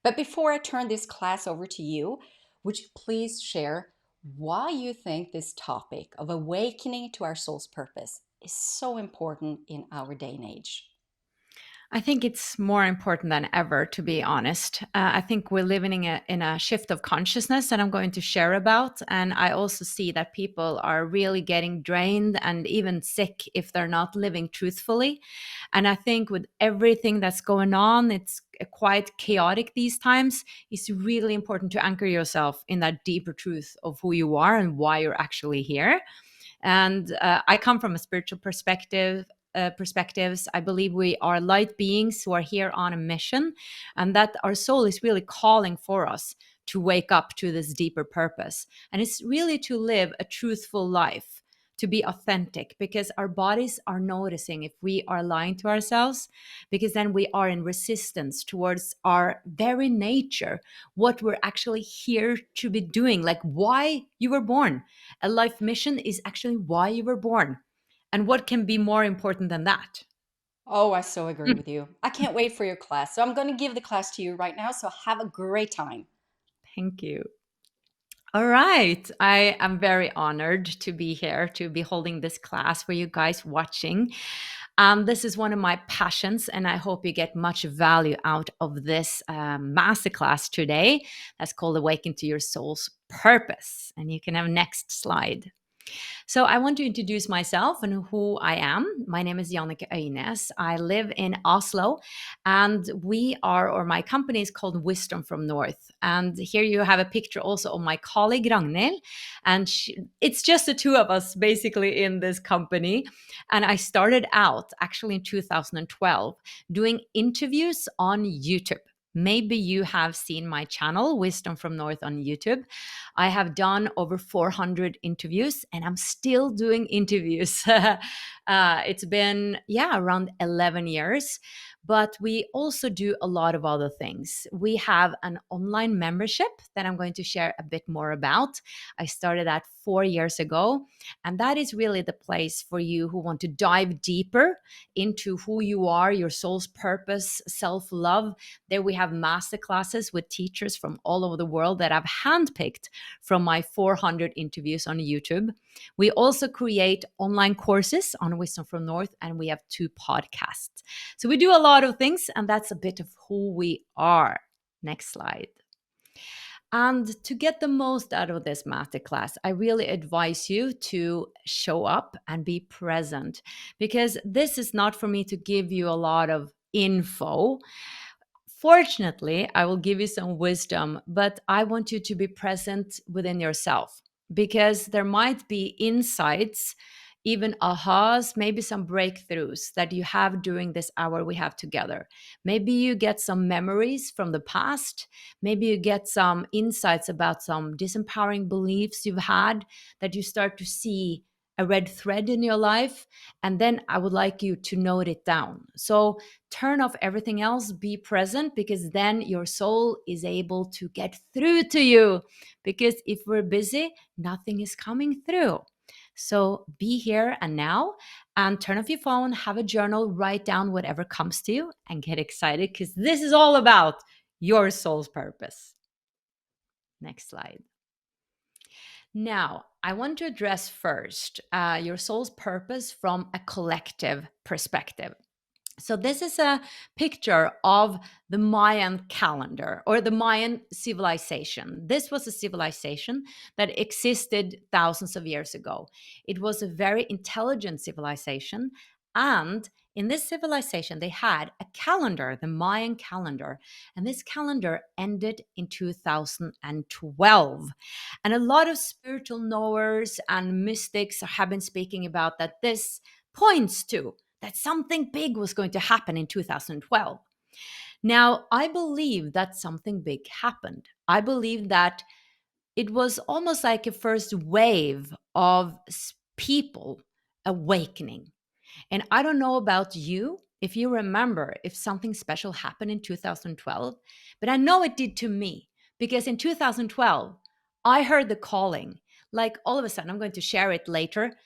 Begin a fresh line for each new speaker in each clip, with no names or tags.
But before I turn this class over to you, would you please share why you think this topic of awakening to our soul's purpose is so important in our day and age?
I think it's more important than ever, to be honest. I think we're living in a shift of consciousness that I'm going to share about. And I also see that people are really getting drained and even sick if they're not living truthfully. And I think with everything that's going on, it's quite chaotic these times. It's really important to anchor yourself in that deeper truth of who you are and why you're actually here. And I come from a spiritual perspectives. I believe we are light beings who are here on a mission, and that our soul is really calling for us to wake up to this deeper purpose. And it's really to live a truthful life, to be authentic, because our bodies are noticing if we are lying to ourselves, because then we are in resistance towards our very nature, what we're actually here to be doing, like why you were born. A life mission is actually why you were born. And what can be more important than that?
Oh, I so agree
Mm.
with you. I can't wait for your class. So I'm going to give the class to you right now. So have a great time.
Thank you. All right. I am very honored to be here, to be holding this class for you guys watching. This is one of my passions, and I hope you get much value out of this masterclass today. That's called Awaken to Your Soul's Purpose. And you can have next slide. So I want to introduce myself and who I am. My name is Jannecke Øinæs. I live in Oslo, and my company is called Wisdom from North. And here you have a picture also of my colleague Ragnhild, and it's just the two of us basically in this company. And I started out actually in 2012 doing interviews on YouTube. Maybe you have seen my channel, Wisdom from North, on YouTube. I have done over 400 interviews and I'm still doing interviews. It's been, yeah, around 11 years. But we also do a lot of other things. We have an online membership that I'm going to share a bit more about. I started that 4 years ago. And that is really the place for you who want to dive deeper into who you are, your soul's purpose, self love. There we have master classes with teachers from all over the world that I've handpicked from my 400 interviews on YouTube. We also create online courses on Wisdom from North, and we have 2 podcasts. So we do a lot of things, and that's a bit of who we are. Next slide. And to get the most out of this masterclass, I really advise you to show up and be present, because this is not for me to give you a lot of info. Fortunately, I will give you some wisdom, but I want you to be present within yourself, because there might be insights, even ahas, maybe some breakthroughs that you have during this hour we have together. Maybe you get some memories from the past. Maybe you get some insights about some disempowering beliefs you've had that you start to see a red thread in your life. And then I would like you to note it down. So turn off everything else, be present, because then your soul is able to get through to you. Because if we're busy, nothing is coming through. So be here and now, and turn off your phone, have a journal, write down whatever comes to you, and get excited, because this is all about your soul's purpose. Next slide. Now, I want to address first your soul's purpose from a collective perspective. So this is a picture of the Mayan calendar, or the Mayan civilization. This was a civilization that existed thousands of years ago. It was a very intelligent civilization. And in this civilization, they had a calendar, the Mayan calendar. And this calendar ended in 2012. And a lot of spiritual knowers and mystics have been speaking about that this points to that something big was going to happen in 2012. Now, I believe that something big happened. I believe that it was almost like a first wave of people awakening. And I don't know about you, if you remember if something special happened in 2012, but I know it did to me, because in 2012, I heard the calling. Like all of a sudden, I'm going to share it later.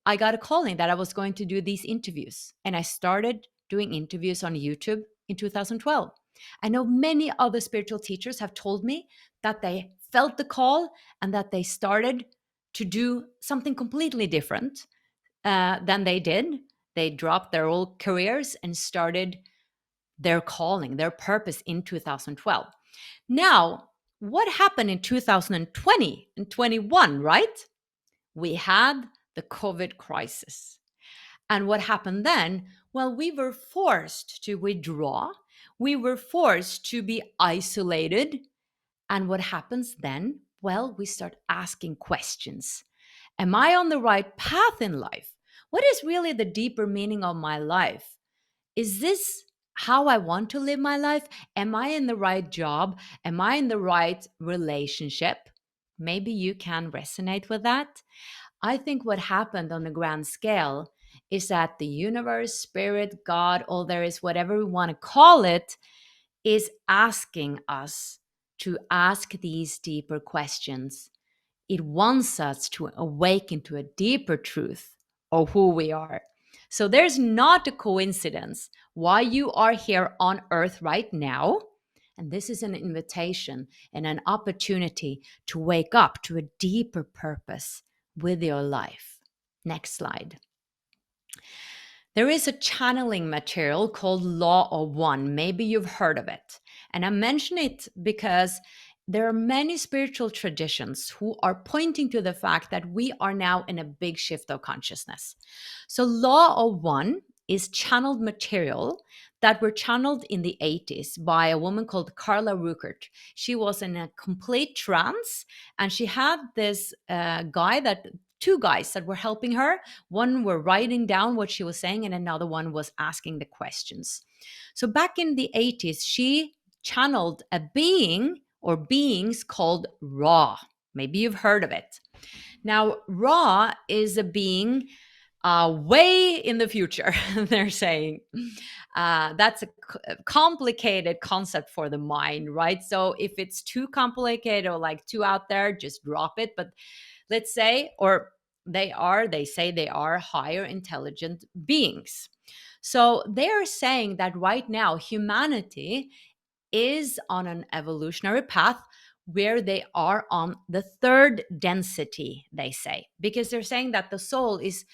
I got a calling that I was going to do these interviews. And I started doing interviews on YouTube in 2012. I know many other spiritual teachers have told me that they felt the call and that they started to do something completely different than they did. They dropped their old careers and started their calling, their purpose in 2012. Now, what happened in 2020 and 21, right? We had the COVID crisis. And what happened then? Well, we were forced to withdraw. We were forced to be isolated. And what happens then? Well, we start asking questions. Am I on the right path in life? What is really the deeper meaning of my life? Is this how I want to live my life? Am I in the right job? Am I in the right relationship? Maybe you can resonate with that. I think what happened on a grand scale is that the universe, spirit, God, all there is, whatever we want to call it, is asking us to ask these deeper questions. It wants us to awaken to a deeper truth of who we are. So there's not a coincidence why you are here on earth right now. And this is an invitation and an opportunity to wake up to a deeper purpose with your life. Next slide. There is a channeling material called Law of One. Maybe you've heard of it. And I mention it because there are many spiritual traditions who are pointing to the fact that we are now in a big shift of consciousness. So, Law of One is channeled material that were channeled in the 80s by a woman called Carla Ruckert. She was in a complete trance, and she had this two guys that were helping her. One were writing down what she was saying, and another one was asking the questions. So back in the 80s, she channeled a being or beings called Ra. Maybe you've heard of it. Now, Ra is a being way in the future, they're saying. That's a complicated concept for the mind, right? So if it's too complicated or like too out there, just drop it. But let's say, or they say they are higher intelligent beings. So they're saying that right now humanity is on an evolutionary path where they are on the third density, they say, because they're saying that the soul is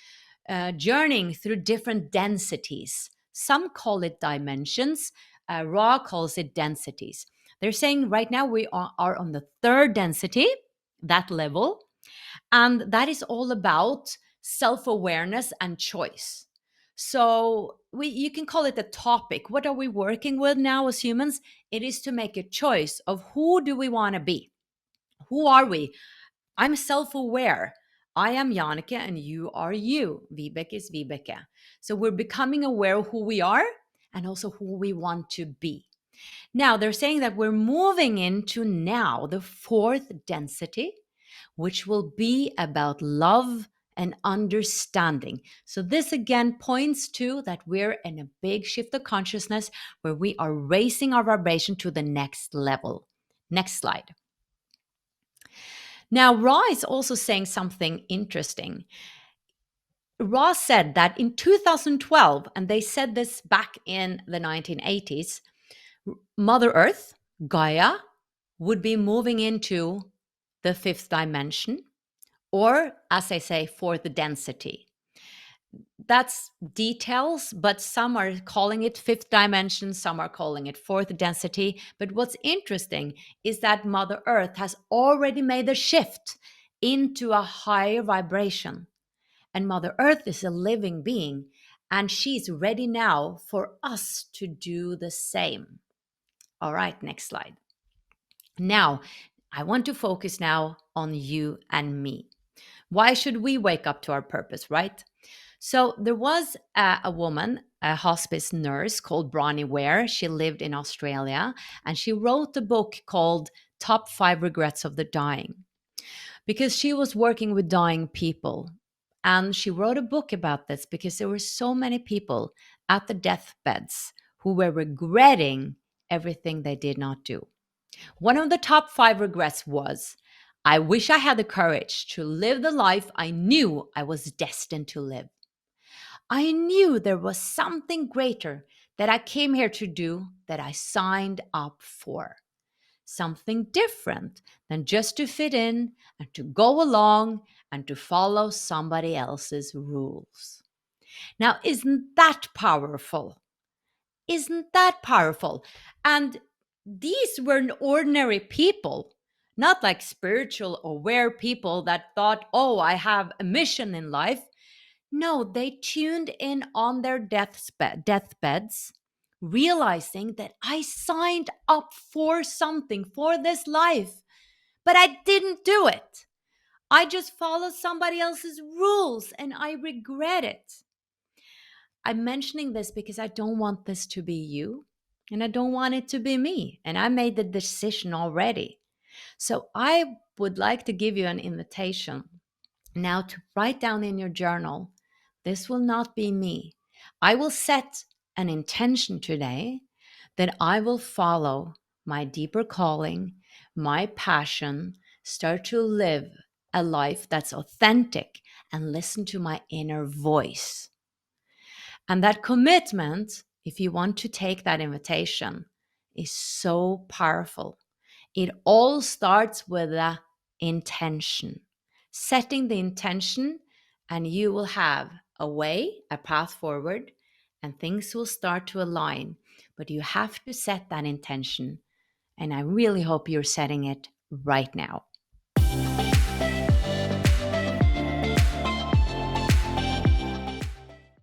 journeying through different densities. Some call it dimensions, Ra calls it densities. They're saying right now we are on the third density, that level, and that is all about self awareness and choice. So you can call it a topic. What are we working with now as humans? It is to make a choice of who do we want to be? Who are we? I'm self aware. I am Jannecke and you are you. Vibeke is Vibeke. So we're becoming aware of who we are and also who we want to be. Now, they're saying that we're moving into now the fourth density, which will be about love and understanding. So, this again points to that we're in a big shift of consciousness where we are raising our vibration to the next level. Next slide. Now, Ra is also saying something interesting. Ra said that in 2012, and they said this back in the 1980s, Mother Earth, Gaia, would be moving into the fifth dimension, or as I say, fourth density. That's details, but some are calling it fifth dimension, some are calling it fourth density. But what's interesting is that Mother Earth has already made a shift into a higher vibration. And Mother Earth is a living being, and she's ready now for us to do the same. All right, next slide. Now, I want to focus now on you and me. Why should we wake up to our purpose, right? So there was a woman, a hospice nurse called Bronnie Ware. She lived in Australia, and she wrote a book called Top 5 Regrets of the Dying, because she was working with dying people. And she wrote a book about this because there were so many people at the deathbeds who were regretting everything they did not do. One of the top 5 regrets was, I wish I had the courage to live the life I knew I was destined to live. I knew there was something greater that I came here to do, that I signed up for. Something different than just to fit in and to go along and to follow somebody else's rules. Now, isn't that powerful? Isn't that powerful? And these were ordinary people, not like spiritual aware people that thought, oh, I have a mission in life. No, they tuned in on their deathbeds, realizing that I signed up for something for this life, but I didn't do it. I just followed somebody else's rules and I regret it. I'm mentioning this because I don't want this to be you and I don't want it to be me. And I made the decision already. So I would like to give you an invitation now to write down in your journal, this will not be me. I will set an intention today that I will follow my deeper calling, my passion, start to live a life that's authentic and listen to my inner voice. And that commitment, if you want to take that invitation, is so powerful. It all starts with the intention. Setting the intention, and you will have a way, a path forward, and things will start to align. But you have to set that intention. And I really hope you're setting it right now.